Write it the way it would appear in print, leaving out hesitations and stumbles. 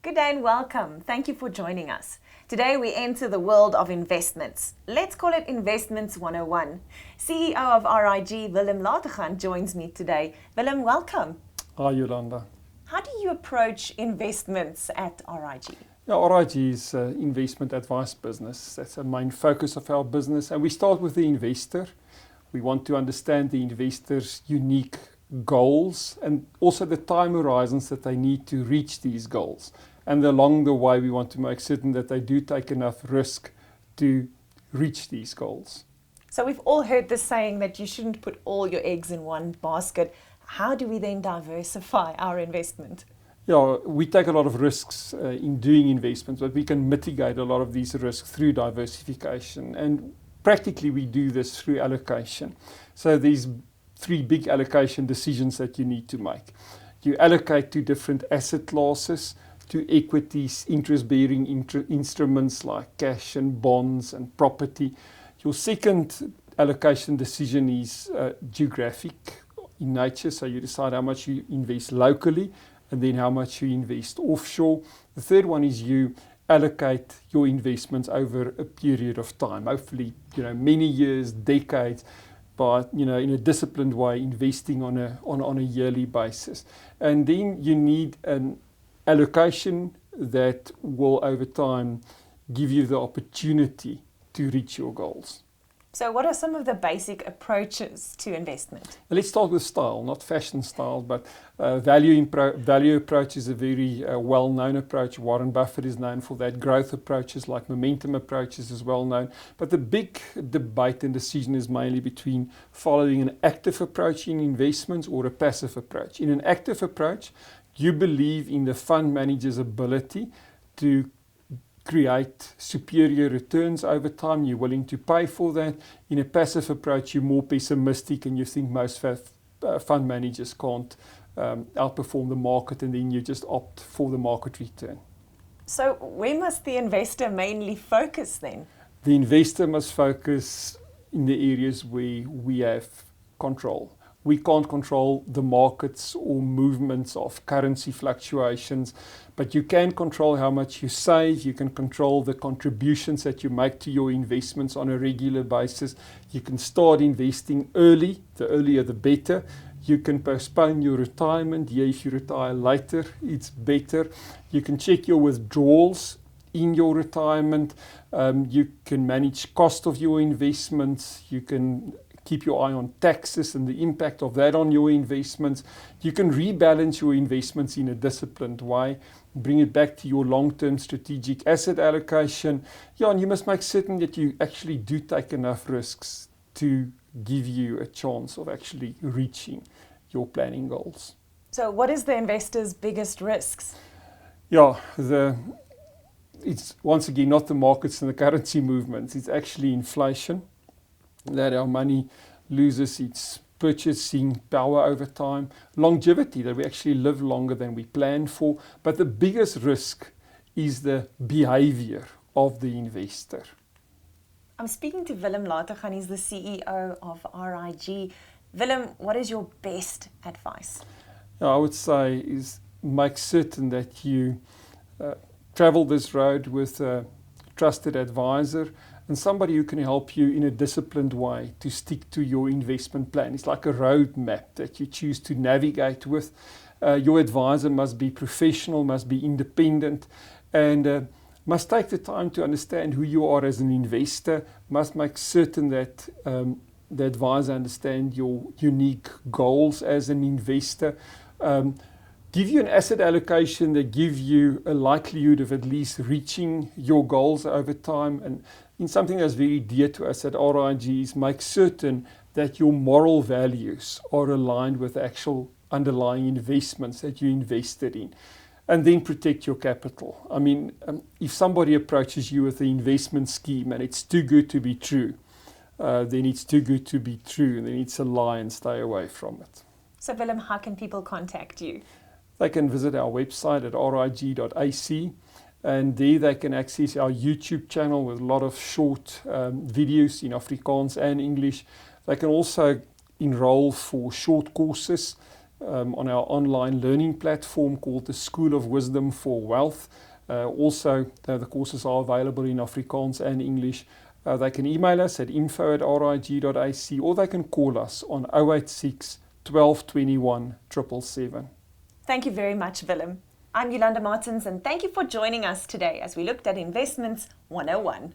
Good day and welcome. Thank you for joining us. Today we enter the world of investments. Let's call it Investments 101. CEO of RIG, Willem Lategan, joins me today. Willem, welcome. Hi, Yolanda. How do you approach investments at RIG? Yeah, RIG is an investment advice business. That's a main focus of our business. And we start with the investor. We want to understand the investor's unique goals and also the time horizons that they need to reach these goals. And along the way, we want to make certain that they do take enough risk to reach these goals. So we've all heard the saying that you shouldn't put all your eggs in one basket. How do we then diversify our investment? Yeah, we take a lot of risks in doing investments, but we can mitigate a lot of these risks through diversification. And practically, we do this through allocation. So there's three big allocation decisions that you need to make. You allocate to different asset classes, to equities, interest-bearing instruments like cash and bonds and property. Your second allocation decision is geographic in nature, so you decide how much you invest locally and then how much you invest offshore. The third one is you allocate your investments over a period of time, hopefully, many years, decades, but in a disciplined way, investing on a yearly basis. And then you need an allocation that will over time give you the opportunity to reach your goals. So what are some of the basic approaches to investment? Let's start with style, not fashion style, but value approach is a very well-known approach. Warren Buffett is known for that. Growth approaches like momentum approaches is well known. But the big debate and decision is mainly between following an active approach in investments or a passive approach. In an active approach, you believe in the fund manager's ability to create superior returns over time. You're willing to pay for that. In a passive approach, you're more pessimistic and you think most fund managers can't outperform the market, and then you just opt for the market return. So where must the investor mainly focus then? The investor must focus in the areas where we have control. We can't control the markets or movements of currency fluctuations, but you can control how much you save. You can control the contributions that you make to your investments on a regular basis. You can start investing early. The earlier the better. You can postpone your retirement. Yeah, if you retire later, it's better. You can check your withdrawals in your retirement. You can manage cost of your investments. You can keep your eye on taxes and the impact of that on your investments. You can rebalance your investments in a disciplined way, bring it back to your long-term strategic asset allocation. Yeah, and you must make certain that you actually do take enough risks to give you a chance of actually reaching your planning goals. So what is the investor's biggest risks? Yeah, it's once again not the markets and the currency movements, it's actually inflation, that our money loses its purchasing power over time, longevity, that we actually live longer than we planned for. But the biggest risk is the behavior of the investor. I'm speaking to Willem Lategan, he's the CEO of RIG. Willem, what is your best advice? I would say is make certain that you travel this road with a trusted advisor and somebody who can help you in a disciplined way to stick to your investment plan. It's like a road map that you choose to navigate with. Your advisor must be professional, must be independent, and must take the time to understand who you are as an investor, must make certain that the advisor understands your unique goals as an investor, give you an asset allocation that gives you a likelihood of at least reaching your goals over time. And in something that's very dear to us at RIG is make certain that your moral values are aligned with actual underlying investments that you invested in. And then protect your capital. I mean, if somebody approaches you with an investment scheme and it's too good to be true, then it's too good to be true, and then it's a lie, and stay away from it. So Willem, how can people contact you? They can visit our website at rig.ac, and there they can access our YouTube channel with a lot of short videos in Afrikaans and English. They can also enroll for short courses on our online learning platform called the School of Wisdom for Wealth. Also, the courses are available in Afrikaans and English. They can email us at info@rig.ac, or they can call us on 086 12 21 777. Thank you very much, Willem. I'm Yolanda Martins, and thank you for joining us today as we looked at Investments 101.